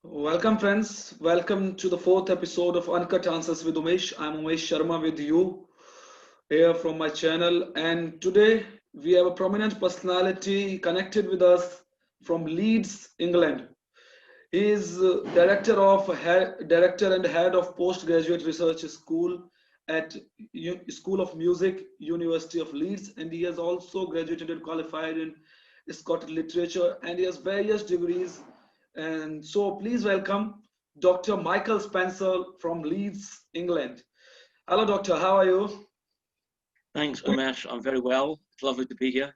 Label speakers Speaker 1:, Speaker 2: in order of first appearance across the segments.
Speaker 1: Welcome, friends. Welcome to the fourth episode of Uncut Answers with Umesh. I'm Umesh Sharma with you here from my channel. And today we have a prominent personality connected with us from Leeds, England. He is director and head of postgraduate research school at School of Music, University of Leeds, and he has also graduated and qualified in Scottish literature, and he has various degrees. And so, please welcome Dr. Michael Spencer from Leeds, England. Hello, Doctor. How are you?
Speaker 2: Thanks, Umesh. I'm very well. It's lovely to be here.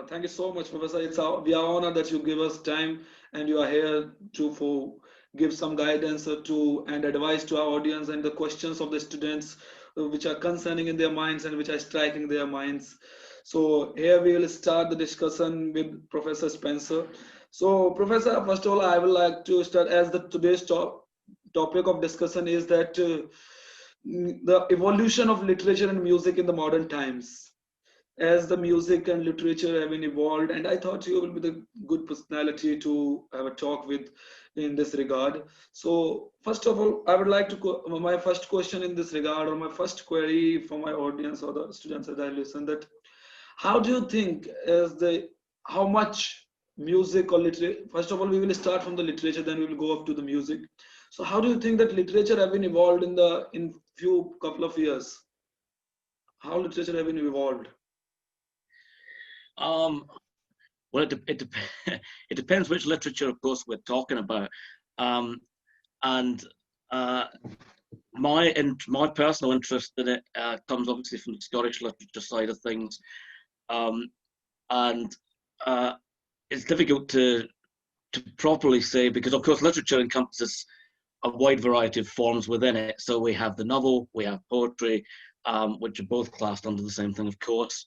Speaker 1: Thank you so much, Professor. We are honored that you give us time and you are here to give some guidance to and advice to our audience and the questions of the students which are concerning in their minds and which are striking their minds. So here we will start the discussion with Professor Spencer. So, Professor, first of all, I would like to start as the today's topic of discussion is that the evolution of literature and music in the modern times as the music and literature have been evolved, and I thought you will be the good personality to have a talk with in this regard. So first of all, I would like to my first question in this regard, or my first query for my audience or the students that I listen, that how do you think how much music or literature, first of all we will start from the literature, then we will go up to the music. So how do you think that literature have been evolved in few couple of years? How literature have been evolved?
Speaker 2: Well, it depends which literature, of course, we're talking about. And my personal interest in it comes obviously from the Scottish literature side of things. And it's difficult to properly say because, of course, literature encompasses a wide variety of forms within it. So we have the novel, we have poetry, which are both classed under the same thing, of course.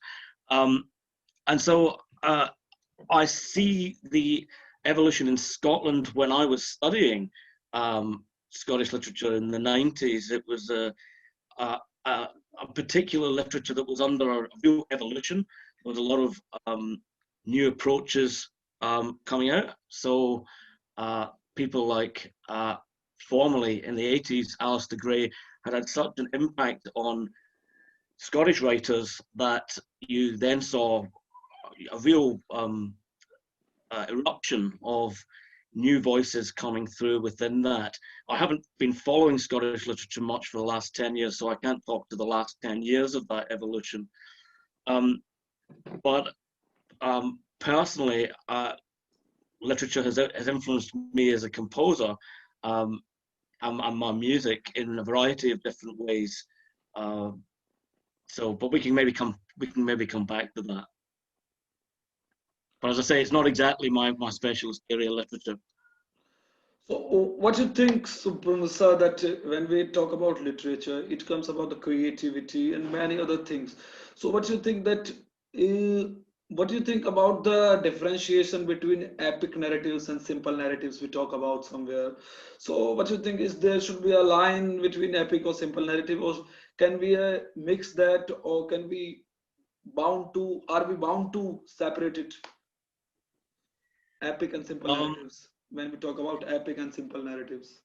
Speaker 2: And so I see the evolution in Scotland when I was studying Scottish literature in the 90s. It was a particular literature that was under a real evolution. There was a lot of new approaches coming out. So people like formerly in the 80s, Alistair Gray had such an impact on Scottish writers that you then saw a real eruption of new voices coming through within that. I haven't been following Scottish literature much for the last 10 years, so I can't talk to the last 10 years of that evolution. But personally, literature has influenced me as a composer and my music in a variety of different ways. But we can maybe come back to that. But as I say, it's not exactly my specialist area, literature.
Speaker 1: So, what do you think, Subrahmasa, that when we talk about literature, it comes about the creativity and many other things. So, what do you think what do you think about the differentiation between epic narratives and simple narratives we talk about somewhere? So, what do you think is there should be a line between epic or simple narrative, or can we mix that, or are we bound to separate it? Epic and simple narratives. When we talk about epic and simple narratives,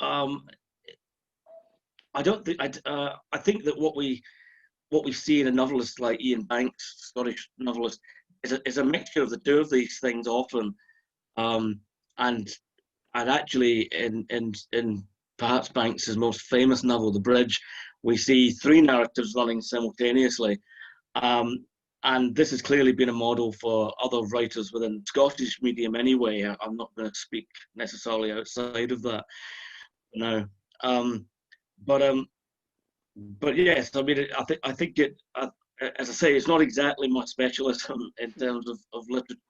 Speaker 2: I don't think I think that what we see in a novelist like Ian Banks, Scottish novelist, is a mixture of the two of these things often, and actually in perhaps Banks's most famous novel, The Bridge, we see three narratives running simultaneously. And this has clearly been a model for other writers within Scottish medium anyway. I'm not going to speak necessarily outside of that now. But yes, I mean, I think it, as I say, it's not exactly my specialism in terms of literature.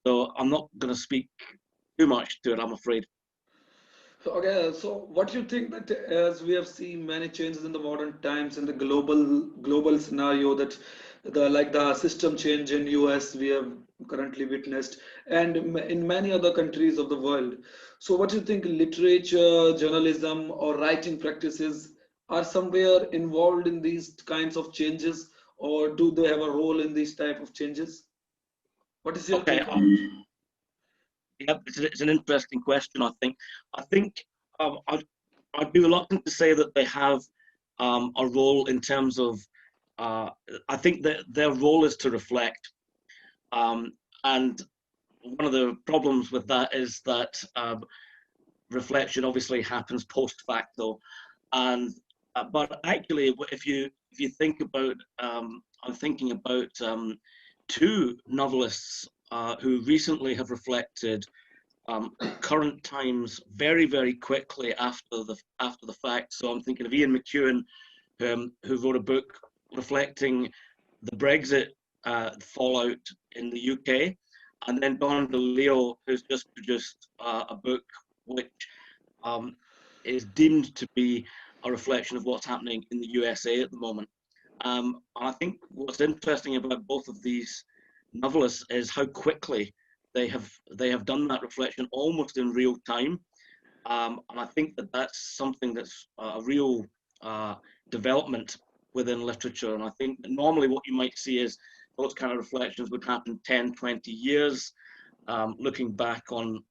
Speaker 2: So I'm not going to speak too much to it, I'm afraid.
Speaker 1: Okay, so what do you think that as we have seen many changes in the modern times in the global scenario, that the system change in US we have currently witnessed, and in many other countries of the world. So what do you think literature, journalism, or writing practices are somewhere involved in these kinds of changes, or do they have a role in these type of changes? What is your
Speaker 2: Okay,
Speaker 1: take on it?
Speaker 2: yeah, it's an interesting question. I think I'd be reluctant to say that they have a role in terms of. I think that their role is to reflect, and one of the problems with that is that reflection obviously happens post facto, and but actually, if you think about, I'm thinking about two novelists who recently have reflected current times very quickly after the fact. So I'm thinking of Ian McEwan, who wrote a book reflecting the Brexit fallout in the UK, and then Don DeLeo, who's just produced a book which is deemed to be a reflection of what's happening in the USA at the moment. And I think what's interesting about both of these novelists is how quickly they have done that reflection almost in real time. And I think that that's something that's a real development within literature. And I think that normally what you might see is those kind of reflections would happen 10, 20 years, looking back on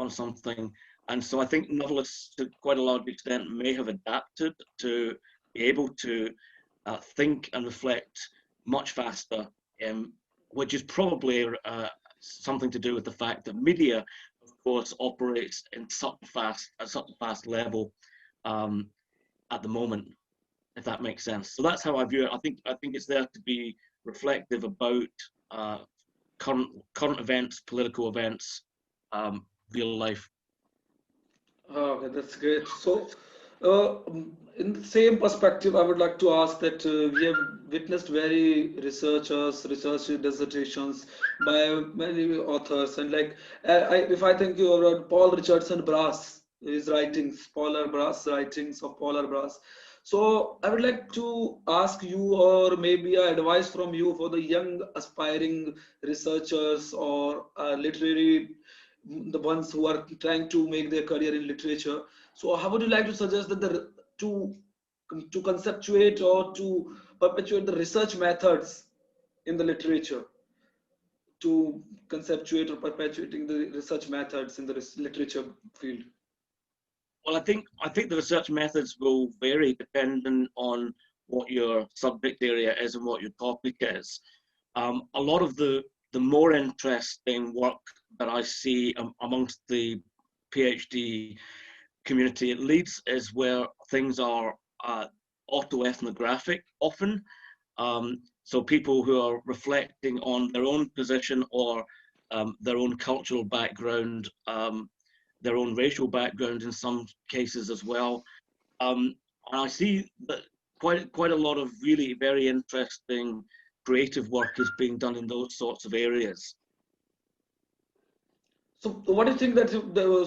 Speaker 2: something. And so I think novelists, to quite a large extent, may have adapted to be able to think and reflect much faster, which is probably something to do with the fact that media, of course, operates in at such a fast level at the moment, if that makes sense. So that's how I view it. I think it's there to be reflective about current events, political events, real life.
Speaker 1: Okay, that's great. So, in the same perspective, I would like to ask that we have witnessed very research dissertations by many authors, and like if I think you about Paul Richardson Brass, his writings, Polar Brass writings of Polar Brass. So, I would like to ask you, or maybe advice from you for the young aspiring researchers or literary the ones who are trying to make their career in literature. So how would you like to suggest that to conceptuate or to perpetuate the research methods in the literature, to conceptuate or perpetuating the research methods in the literature field?
Speaker 2: Well, I think the research methods will vary depending on what your subject area is and what your topic is. A lot of the more interesting work that I see amongst the PhD community at Leeds is where things are autoethnographic often. So people who are reflecting on their own position or their own cultural background, their own racial background in some cases as well. And I see that quite a lot of really very interesting creative work is being done in those sorts of areas.
Speaker 1: So what do you think that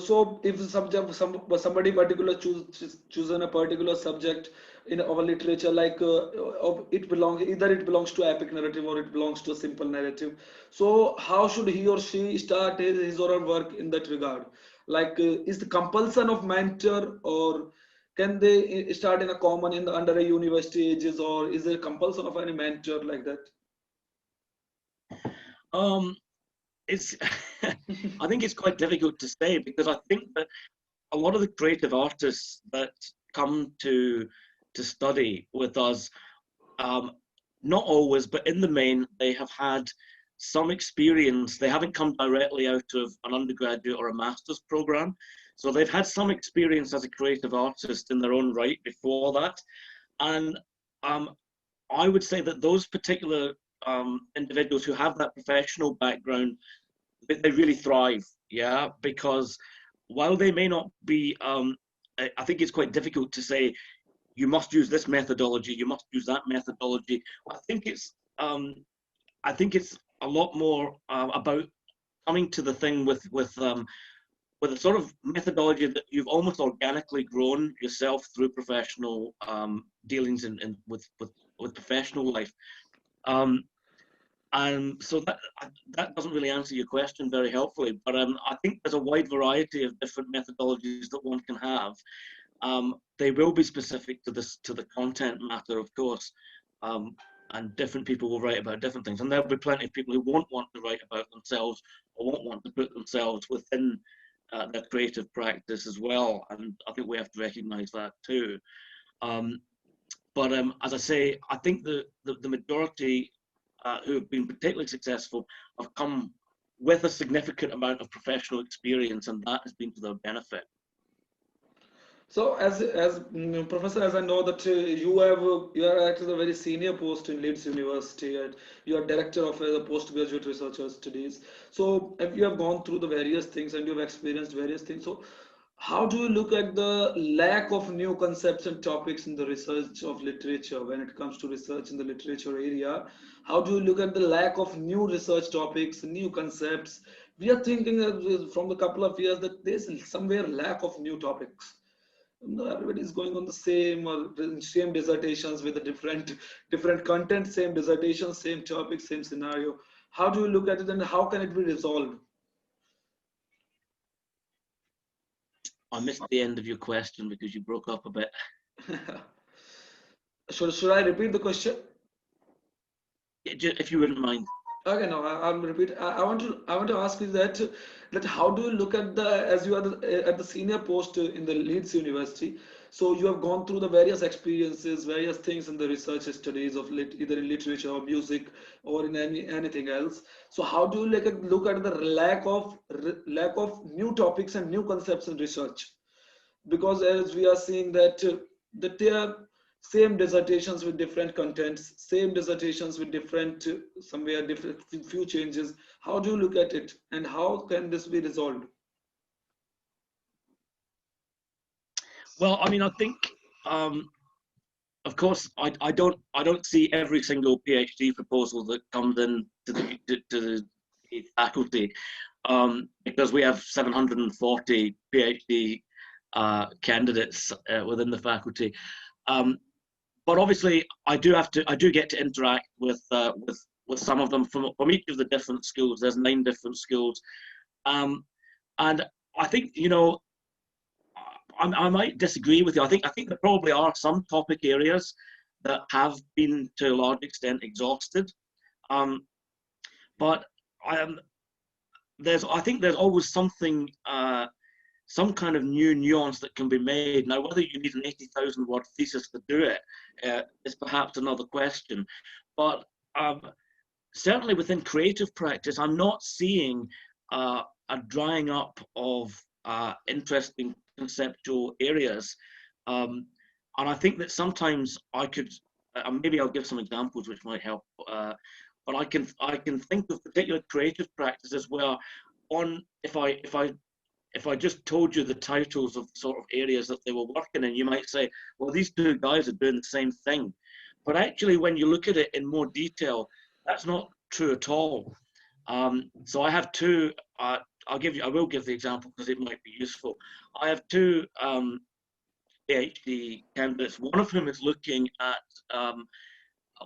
Speaker 1: so if somebody particular chosen a particular subject in our literature, like either it belongs to epic narrative or it belongs to a simple narrative. So how should he or she start his or her work in that regard? Like is the compulsion of mentor, or can they start in a common under a university ages, or is there compulsion of any mentor like that?
Speaker 2: It's I think it's quite difficult to say, because I think that a lot of the creative artists that come to study with us, not always, but in the main, they have had some experience. They haven't come directly out of an undergraduate or a master's program, so they've had some experience as a creative artist in their own right before that. And I would say that those particular individuals who have that professional background, they really thrive, yeah, because while they may not be, I think it's quite difficult to say you must use this methodology, you must use that methodology. I think it's a lot more about coming to the thing with a sort of methodology that you've almost organically grown yourself through professional dealings with professional life. And so that doesn't really answer your question very helpfully, but I think there's a wide variety of different methodologies that one can have. They will be specific to the content matter, of course, and different people will write about different things, and there'll be plenty of people who won't want to write about themselves or won't want to put themselves within their creative practice as well, and I think we have to recognize that too. But as I say, I think the majority who have been particularly successful have come with a significant amount of professional experience, and that has been to their benefit.
Speaker 1: So, Professor, as I know that you are at a very senior post in Leeds University, and you are director of the postgraduate research studies. So, if you have gone through the various things and you have experienced various things, so how do you look at the lack of new concepts and topics in the research of literature when it comes to research in the literature area? How do you look at the lack of new research topics, new concepts? We are thinking from the couple of years that there's somewhere lack of new topics. No, everybody is going on the same dissertations with a different content, same dissertation, same topic, same scenario. How do you look at it, and how can it be resolved?
Speaker 2: I missed the end of your question because you broke up a bit.
Speaker 1: Should I repeat the question?
Speaker 2: If you wouldn't mind.
Speaker 1: Okay, no, I'll repeat. I want to ask you that how do you look at the, as you are at the senior post in the Leeds University, so you have gone through the various experiences, various things in the research studies of either in literature or music or in anything else. So how do you look at the lack of new topics and new concepts in research? Because as we are seeing that there are same dissertations with different contents, same dissertations with different somewhere different few changes. How do you look at it, and how can this be resolved?
Speaker 2: Well, I mean, I think, of course, I don't see every single PhD proposal that comes in to the faculty, because we have 740 PhD candidates within the faculty. But obviously, I do get to interact with some of them from each of the different schools. There's 9 different schools, and I think, you know, I might disagree with you. I think there probably are some topic areas that have been to a large extent exhausted, but I think there's always something, some kind of new nuance that can be made. Now, whether you need an 80,000 word thesis to do it is perhaps another question. But certainly within creative practice, I'm not seeing a drying up of interesting conceptual areas. And I think that sometimes I could, maybe I'll give some examples which might help. But I can think of particular creative practices where, if I just told you the titles of the sort of areas that they were working in, you might say, well, these 2 guys are doing the same thing. But actually, when you look at it in more detail, that's not true at all. So I have 2, I will give the example because it might be useful. I have 2 PhD candidates, one of whom is looking at,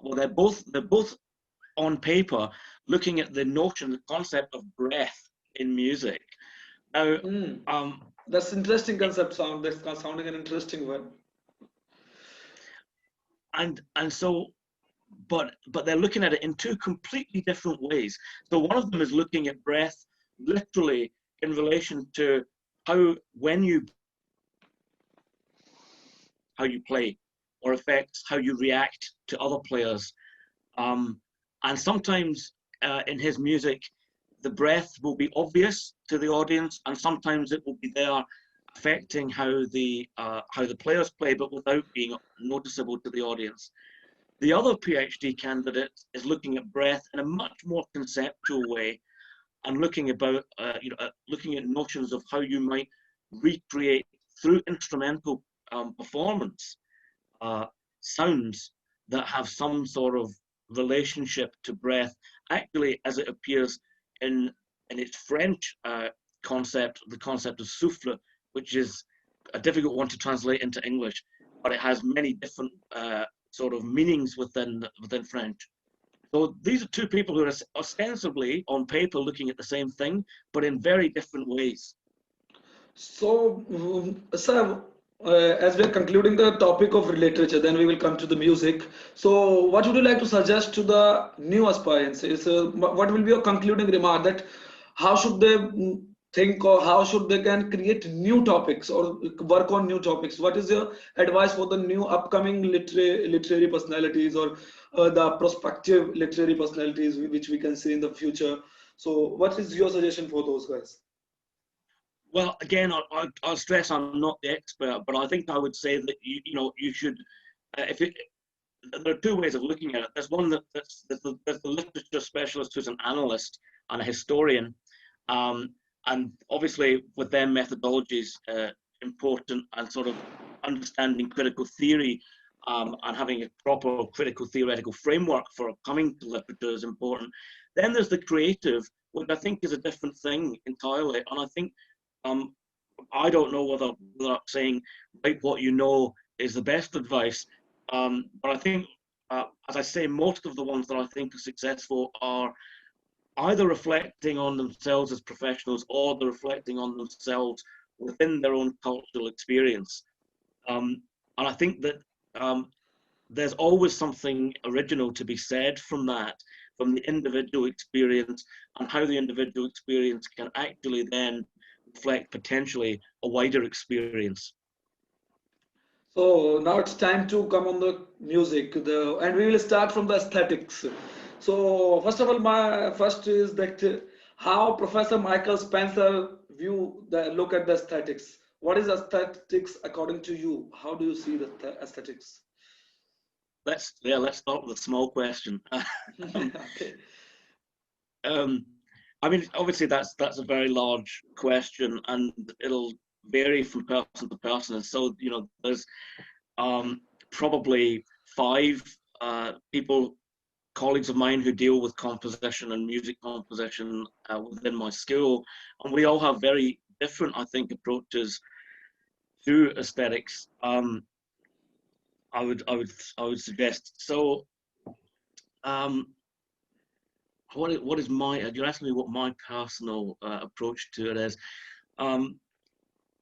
Speaker 2: well, they're both on paper looking at the notion, the concept of breath in music. Now,
Speaker 1: that's interesting concept. That's sounding an interesting one.
Speaker 2: And so, but they're looking at it in 2 completely different ways. So one of them is looking at breath literally in relation to how you play, or affects how you react to other players. And sometimes in his music, the breath will be obvious to the audience, and sometimes it will be there affecting how the players play, but without being noticeable to the audience. The other PhD candidate is looking at breath in a much more conceptual way, and looking at notions of how you might recreate through instrumental performance sounds that have some sort of relationship to breath, actually as it appears in its French concept, the concept of souffle, which is a difficult one to translate into English, but it has many different sort of meanings within French. So these are 2 people who are ostensibly on paper looking at the same thing, but in very different ways.
Speaker 1: So, sir, As we are concluding the topic of literature, then we will come to the music. So, what would you like to suggest to the new aspirants? What will be your concluding remark that how should they think, or how should they can create new topics or work on new topics? What is your advice for the new upcoming literary personalities, or the prospective literary personalities which we can see in the future? So, what is your suggestion for those guys?
Speaker 2: Well, again, I'll stress I'm not the expert, but I think I would say that you should, if it, there are two ways of looking at it. There's one there's the literature specialist who's an analyst and a historian, um, and obviously with their methodologies important, and sort of understanding critical theory, and having a proper critical theoretical framework for coming to literature is important. Then there's the creative, which I think is a different thing entirely, and I think um, I don't know whether I'm saying write what you know is the best advice, but I think, as I say, most of the ones that I think are successful are either reflecting on themselves as professionals, or they're reflecting on themselves within their own cultural experience. And I think that um, there's always something original to be said from that, from the individual experience, and how the individual experience can actually then reflect potentially a wider experience.
Speaker 1: So now it's time to come on the music, and we will start from the aesthetics. So first of all, my first is that how Professor Michael Spencer view the look at the aesthetics. What is aesthetics according to you? How do you see the aesthetics?
Speaker 2: Let's start with a small question.
Speaker 1: Okay.
Speaker 2: um, I mean, obviously that's a very large question, and it'll vary from person to person. And so, there's probably five people, colleagues of mine, who deal with composition and music composition within my school, and we all have very different, I think, approaches to aesthetics. I would suggest. So, um, what is my? You're asking me what my personal approach to it is. Um,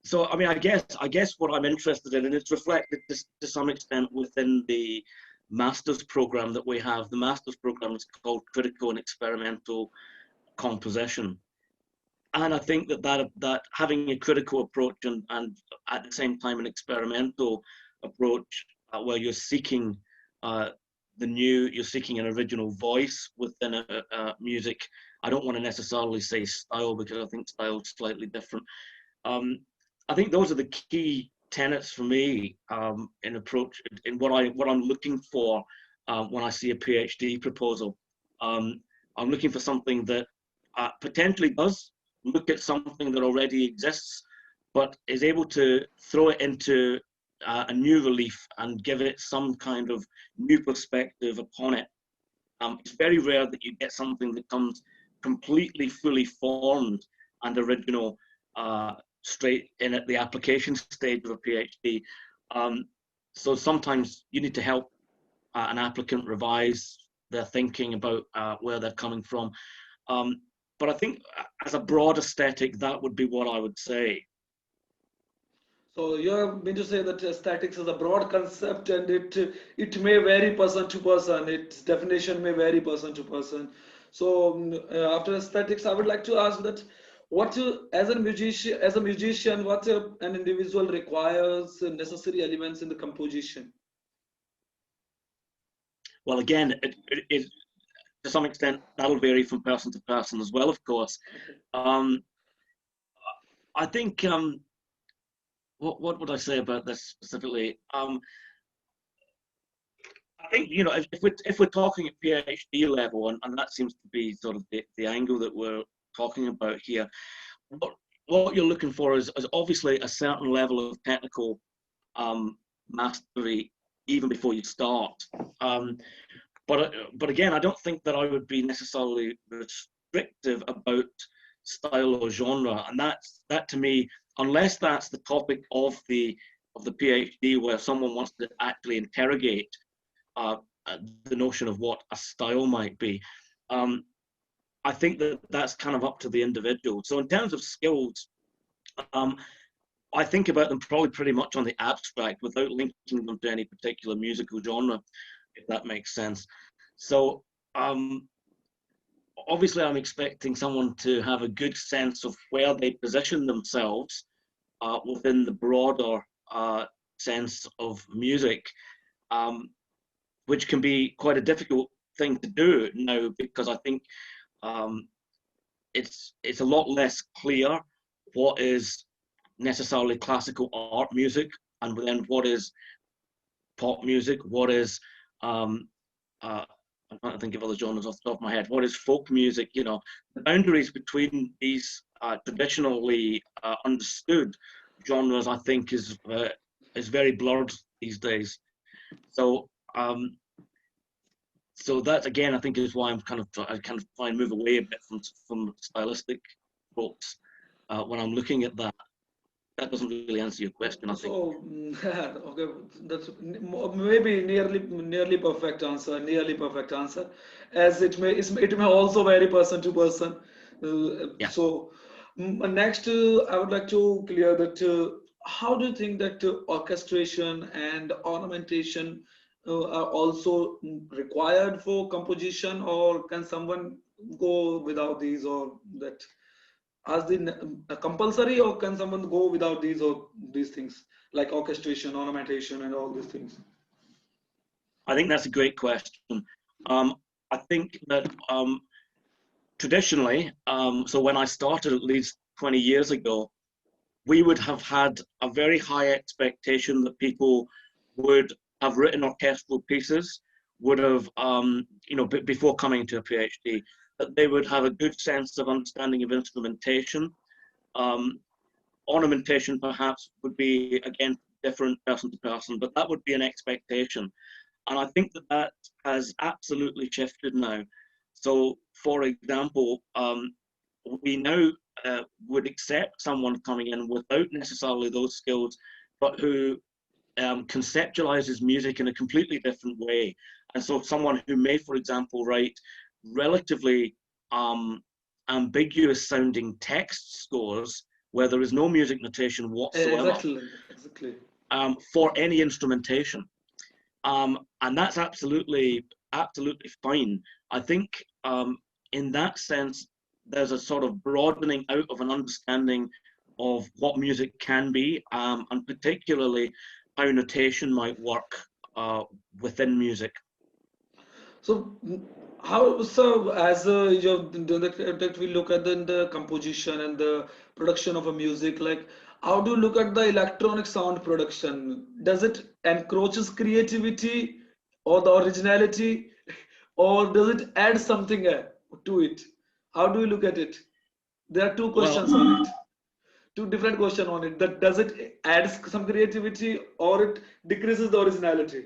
Speaker 2: so, I mean, I guess what I'm interested in, and it's reflected to some extent within the master's program that we have. The master's program is called Critical and Experimental Composition, and I think that having a critical approach, and at the same time an experimental approach, where you're seeking uh, the new, you're seeking an original voice within a music. I don't want to necessarily say style, because I think style is slightly different. Um, I think those are the key tenets for me, in approach, in what I'm looking for when I see a PhD proposal. I'm looking for something that potentially does look at something that already exists, but is able to throw it into a new relief and give it some kind of new perspective upon it. It's very rare that you get something that comes completely fully formed and original straight in at the application stage of a PhD. Um, so sometimes you need to help an applicant revise their thinking about where they're coming from. Um, but I think as a broad aesthetic, that would be what I would say.
Speaker 1: So you mean to say that aesthetics is a broad concept, and it may vary person to person. Its definition may vary person to person. So after aesthetics, I would like to ask that as a musician, what an individual requires necessary elements in the composition.
Speaker 2: Well, again, it to some extent that'll vary from person to person as well, of course.
Speaker 1: Okay.
Speaker 2: Um, I think what would I say about this specifically? I think, if we're talking at PhD level, and that seems to be sort of the angle that we're talking about here. What you're looking for is obviously a certain level of technical mastery even before you start. But again, I don't think that I would be necessarily restrictive about style or genre, and that to me, unless that's the topic of the PhD, where someone wants to actually interrogate uh, the notion of what a style might be. Um, I think that that's kind of up to the individual. So in terms of skills, um, I think about them probably pretty much on the abstract without linking them to any particular musical genre, if that makes sense. So obviously I'm expecting someone to have a good sense of where they position themselves within the broader sense of music, which can be quite a difficult thing to do now, because I think it's a lot less clear what is necessarily classical art music, and then what is pop music, what is I'm trying to think of other genres off the top of my head, what is folk music. You know, the boundaries between these traditionally understood genres, I think, is very blurred these days. So so that, again, I think is why I kind of try and move away a bit from stylistic tropes when I'm looking at that. That doesn't really answer your question, I think.
Speaker 1: So, okay, that's maybe nearly perfect answer, as it may also vary person to person.
Speaker 2: Yeah.
Speaker 1: So, next, I would like to clear that how do you think that orchestration and ornamentation are also required for composition, or can someone go without these, or that? As the compulsory, or can someone go without these, or these things like orchestration, ornamentation, and all these things?
Speaker 2: I think that's a great question. I think that traditionally, so when I started at Leeds 20 years ago, we would have had a very high expectation that people would have written orchestral pieces, would have, before coming to a PhD, that they would have a good sense of understanding of instrumentation. Ornamentation perhaps would be, again, different person to person, but that would be an expectation. And I think that has absolutely shifted now. So, for example, we now would accept someone coming in without necessarily those skills, but who conceptualizes music in a completely different way. And so someone who may, for example, write relatively ambiguous sounding text scores where there is no music notation whatsoever.
Speaker 1: Exactly.
Speaker 2: For any instrumentation. And that's absolutely fine. I think in that sense, there's a sort of broadening out of an understanding of what music can be, and particularly how notation might work within music.
Speaker 1: So as that we look at the composition and the production of a music, like how do you look at the electronic sound production? Does it encroaches creativity or the originality, or does it add something to it? How do you look at it? There are two
Speaker 2: Well,
Speaker 1: questions on it. Two different questions on it. That does it add some creativity, or it decreases the originality?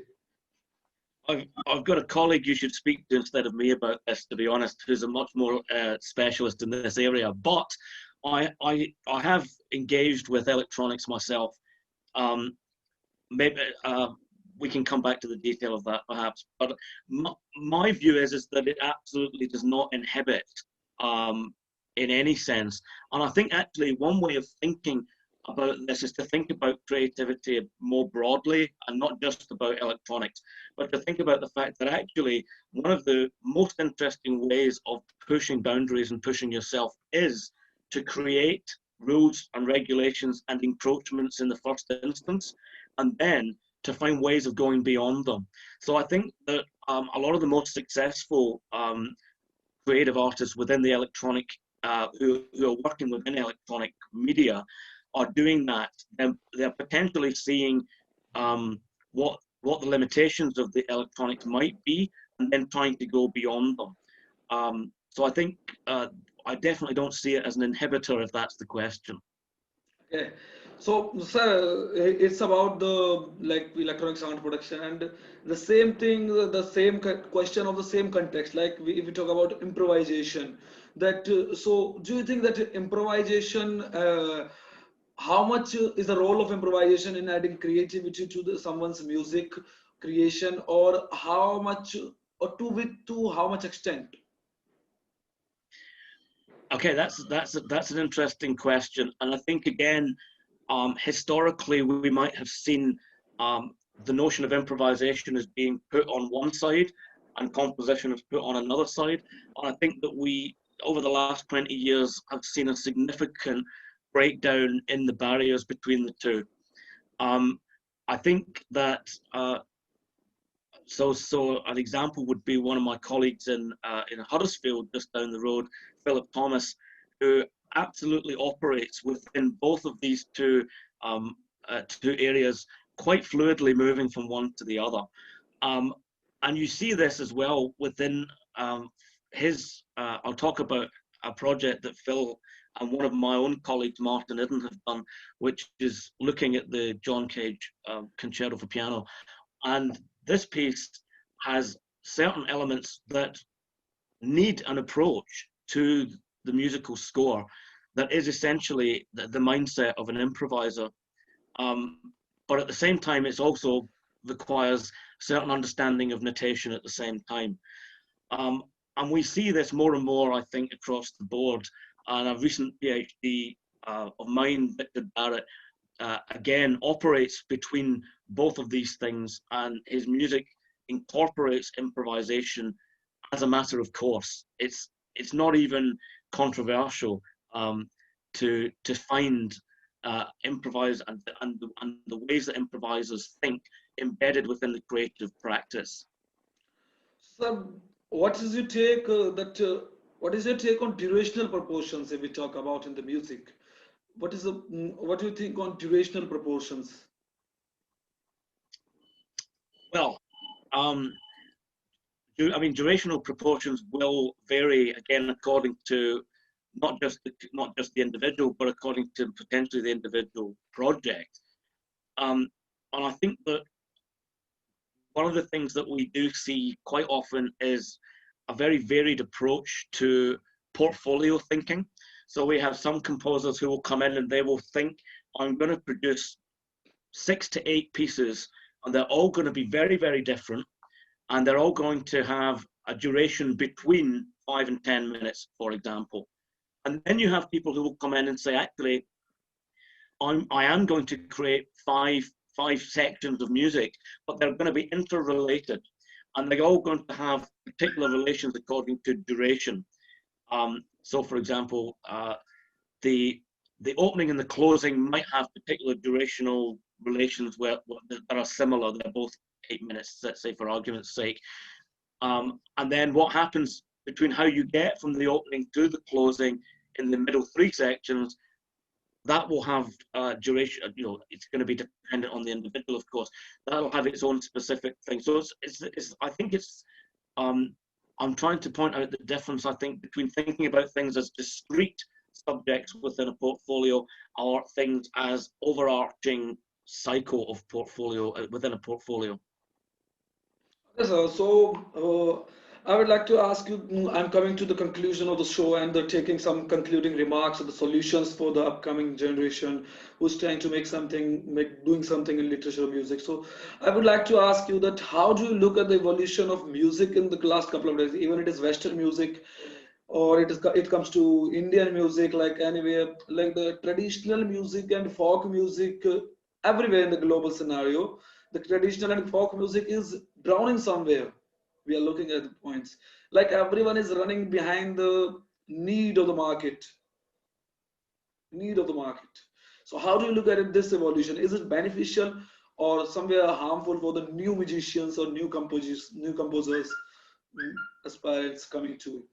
Speaker 2: I've got a colleague you should speak to instead of me about this, to be honest, who's a much more specialist in this area. But I have engaged with electronics myself. Maybe we can come back to the detail of that perhaps. But my view is that it absolutely does not inhibit in any sense. And I think actually one way of thinking about this is to think about creativity more broadly, and not just about electronics, but to think about the fact that actually one of the most interesting ways of pushing boundaries and pushing yourself is to create rules and regulations and encroachments in the first instance, and then to find ways of going beyond them. So I think that a lot of the most successful creative artists within the electronic, who are working within electronic media, are doing that. They're potentially seeing what the limitations of the electronics might be, and then trying to go beyond them. So I think I definitely don't see it as an inhibitor, if that's the question.
Speaker 1: Okay. So, sir, it's about the like electronic sound production, and the same thing, the same question of the same context. Like if we talk about improvisation, that so do you think that improvisation, how much is the role of improvisation in adding creativity to someone's music creation, or how much, or to how much extent?
Speaker 2: Okay, that's an interesting question, and I think again, Historically, we might have seen the notion of improvisation as being put on one side and composition is put on another side. And I think that we, over the last 20 years, have seen a significant breakdown in the barriers between the two. I think that so an example would be one of my colleagues in Huddersfield, just down the road, Philip Thomas, who absolutely operates within both of these two areas quite fluidly, moving from one to the other. And you see this as well within his. I'll talk about a project that Phil and one of my own colleagues, Martin Idden, have done, which is looking at the John Cage Concerto for Piano. And this piece has certain elements that need an approach to the musical score that is essentially the mindset of an improviser. But at the same time, it also requires certain understanding of notation at the same time. And we see this more and more, I think, across the board. And a recent PhD of mine, Victor Barrett, again, operates between both of these things, and his music incorporates improvisation as a matter of course. It's not even controversial to find improvise and the ways that improvisers think embedded within the creative practice.
Speaker 1: So, what is your take what is your take on durational proportions if we talk about in the music? What do you think on durational proportions?
Speaker 2: Well, I mean, durational proportions will vary again according to not just the individual, but according to potentially the individual project. And I think that one of the things that we do see quite often is a very varied approach to portfolio thinking. So we have some composers who will come in and they will think, I'm going to produce 6 to 8 pieces, and they're all going to be very, very different. And they're all going to have a duration between 5 and 10 minutes, for example. And then you have people who will come in and say, actually, I am going to create five sections of music, but they're going to be interrelated. And they're all going to have particular relations according to duration. So, for example, the opening and the closing might have particular durational relations that are similar. They're both 8 minutes, let's say, for argument's sake. And then what happens between how you get from the opening to the closing in the middle 3 sections, that will have duration. You know, it's going to be dependent on the individual, of course. That'll have its own specific thing. So I think it's. I'm trying to point out the difference, I think, between thinking about things as discrete subjects within a portfolio or things as overarching cycle of portfolio within a portfolio.
Speaker 1: Yes, so I would like to ask you, I'm coming to the conclusion of the show and taking some concluding remarks of the solutions for the upcoming generation who's trying to doing something in literature or music. So I would like to ask you that how do you look at the evolution of music in the last couple of days, even it is Western music or it comes to Indian music, like anywhere, like the traditional music and folk music everywhere in the global scenario, the traditional and folk music is drowning somewhere. We are looking at the points like everyone is running behind the need of the market. So how do you look at it, this evolution? Is it beneficial or somewhere harmful for the new musicians or new composers, aspirants coming to?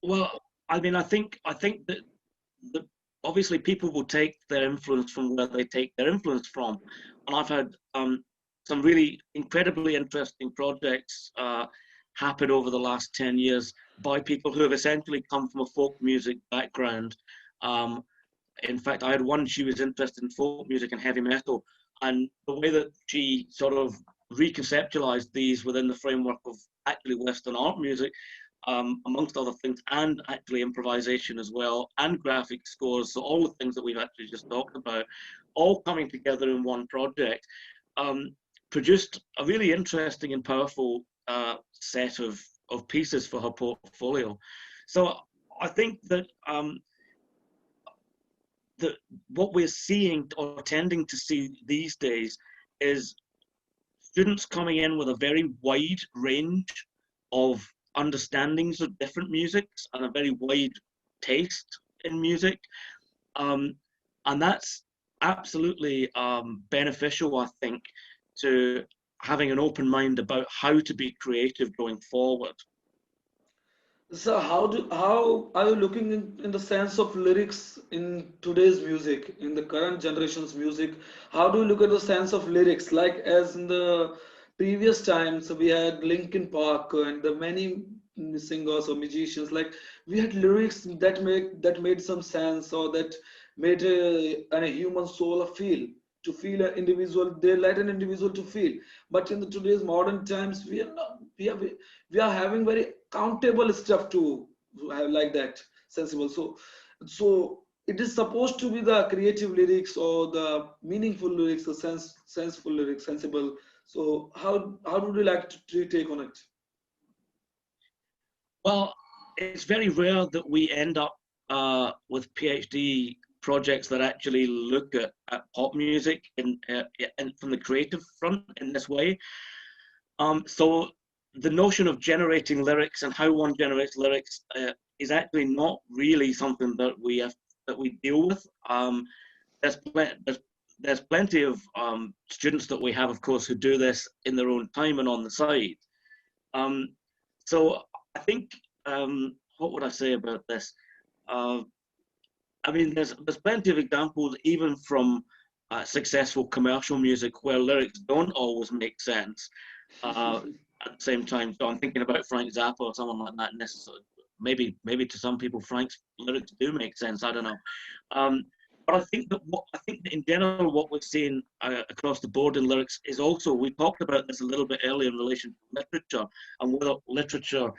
Speaker 2: Well, I mean, I think that obviously people will take their influence from where they take their influence from, and I've had some really incredibly interesting projects happen over the last 10 years by people who have essentially come from a folk music background. In fact, I had one, she was interested in folk music and heavy metal, and the way that she sort of reconceptualized these within the framework of actually Western art music, amongst other things, and actually improvisation as well, and graphic scores, so all the things that we've actually just talked about, all coming together in one project, produced a really interesting and powerful set of pieces for her portfolio. So I think that what we're seeing or tending to see these days is students coming in with a very wide range of understandings of different musics and a very wide taste in music. And that's absolutely beneficial, I think, to having an open mind about how to be creative going forward.
Speaker 1: So how are you looking in the sense of lyrics in today's music, in the current generation's music? How do you look at the sense of lyrics? Like as in the previous times, we had Linkin Park and the many singers or musicians. Like we had lyrics that made some sense or that made a human soul a feel to feel an individual. They let an individual to feel. But in the today's modern times, we are not. We are having very countable stuff to have like that sensible. So it is supposed to be the creative lyrics or the meaningful lyrics, the senseful lyrics, sensible. So how would you like to take on it?
Speaker 2: Well, it's very rare that we end up with PhD projects that actually look at pop music and from the creative front in this way. So the notion of generating lyrics and how one generates lyrics is actually not really something that we deal with. There's plenty of students that we have, of course, who do this in their own time and on the side. So I think, what would I say about this? I mean, there's plenty of examples, even from successful commercial music, where lyrics don't always make sense. At the same time, so I'm thinking about Frank Zappa or someone like that. Necessarily, maybe to some people, Frank's lyrics do make sense. I don't know. But I think that in general, what we're seeing across the board in lyrics is also, we talked about this a little bit earlier in relation to literature and whether literature,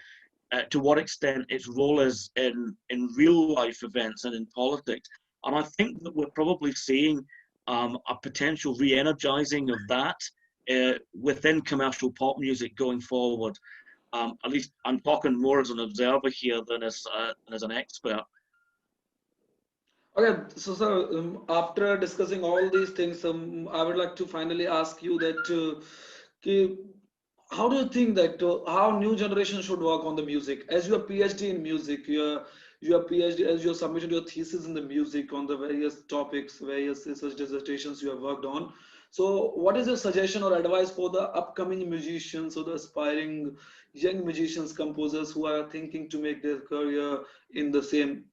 Speaker 2: to what extent its role is in real life events and in politics. And I think that we're probably seeing a potential re-energizing of that within commercial pop music going forward. At least I'm talking more as an observer here than as an expert.
Speaker 1: Okay, so sir, after discussing all these things, I would like to finally ask you that how do you think that how new generation should work on the music? As you are PhD in music, you are PhD as you have submitted your thesis in the music on the various topics, various research dissertations you have worked on. So, what is your suggestion or advice for the upcoming musicians or the aspiring young musicians, composers who are thinking to make their career in the same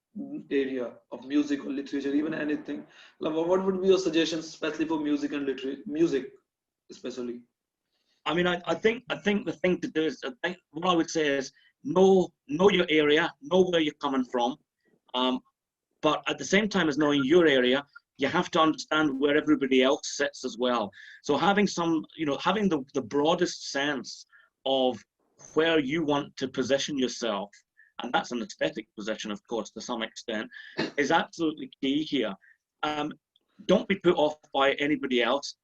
Speaker 1: area of music or literature, even anything? Like, what would be your suggestions, especially for music and music, especially?
Speaker 2: I mean, I think the thing to do is, what I would say is know your area, know where you're coming from, but at the same time as knowing your area, you have to understand where everybody else sits as well. So having having the broadest sense of where you want to position yourself, and that's an aesthetic position, of course, to some extent, is absolutely key here. Don't be put off by anybody else.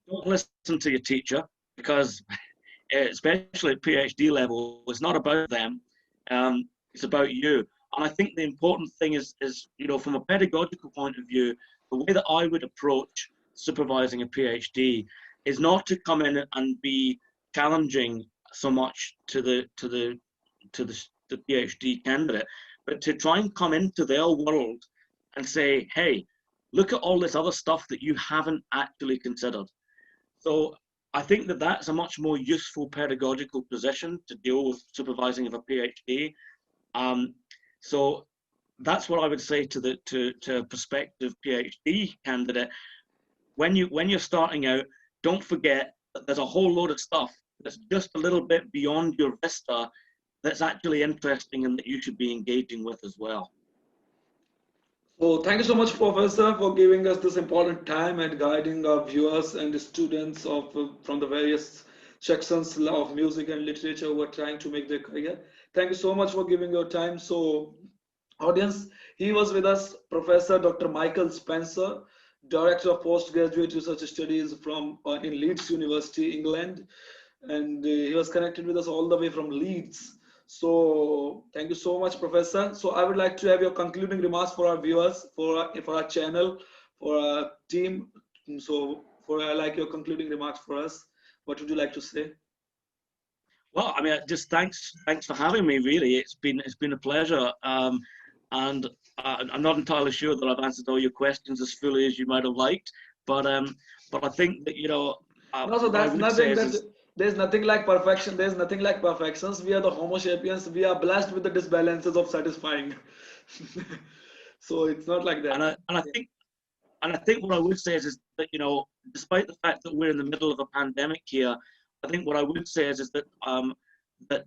Speaker 2: Don't listen to your teacher, because especially at PhD level, it's not about them, it's about you. And I think the important thing is from a pedagogical point of view, the way that I would approach supervising a PhD is not to come in and be challenging so much to the PhD candidate, but to try and come into their world and say, hey, look at all this other stuff that you haven't actually considered. So I think that that's a much more useful pedagogical position to deal with supervising of a PhD. So that's what I would say to a prospective PhD candidate. When you're starting out, don't forget that there's a whole load of stuff that's just a little bit beyond your vista that's actually interesting and that you should be engaging with as well.
Speaker 1: So thank you so much, Professor, for giving us this important time and guiding our viewers and the students from the various sections of music and literature who are trying to make their career. Thank you so much for giving your time. So, audience, he was with us, Professor Dr. Michael Spencer, Director of Postgraduate Research Studies in Leeds University, England, and he was connected with us all the way from Leeds. So thank you so much, Professor. So I would like to have your concluding remarks for our viewers, for our channel, for our team. So for like your concluding remarks for us, what would you like to say?
Speaker 2: Well, I mean, just thanks for having me. Really, it's been a pleasure. And I'm not entirely sure that I've answered all your questions as fully as you might have liked, but I think that
Speaker 1: No, so
Speaker 2: what I
Speaker 1: that's
Speaker 2: would say
Speaker 1: nothing.
Speaker 2: is
Speaker 1: There's nothing like perfection. There's nothing like perfections. We are the Homo sapiens. We are blessed with the disbalances of satisfying. So it's not like that.
Speaker 2: and I think what I would say is that despite the fact that we're in the middle of a pandemic here, I think what I would say is that that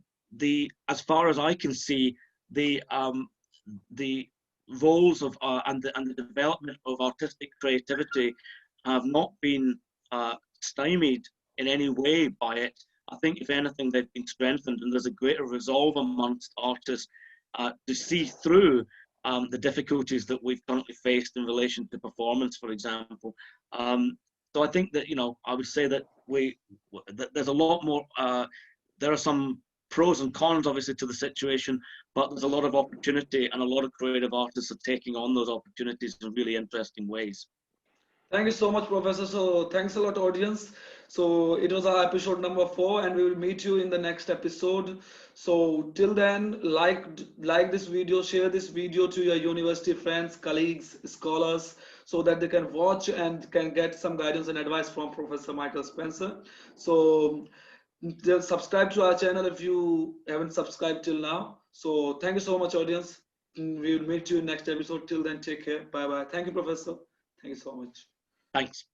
Speaker 2: as far as I can see, the roles of and the development of artistic creativity have not been stymied in any way by it. I think if anything, they've been strengthened, and there's a greater resolve amongst artists to see through the difficulties that we've currently faced in relation to performance, for example. So I think that I would say that there's a lot more. There are some pros and cons, obviously, to the situation, but there's a lot of opportunity, and a lot of creative artists are taking on those opportunities in really interesting ways.
Speaker 1: Thank you so much, Professor. So thanks a lot, audience. So it was our episode number 4, and we will meet you in the next episode. So till then, like this video, share this video to your university friends, colleagues, scholars, so that they can watch and can get some guidance and advice from Professor Michael Spencer. So subscribe to our channel if you haven't subscribed till now. So thank you so much, audience. We will meet you in next episode. Till then, take care. Bye bye. Thank you, Professor. Thank you so much.
Speaker 2: Thanks.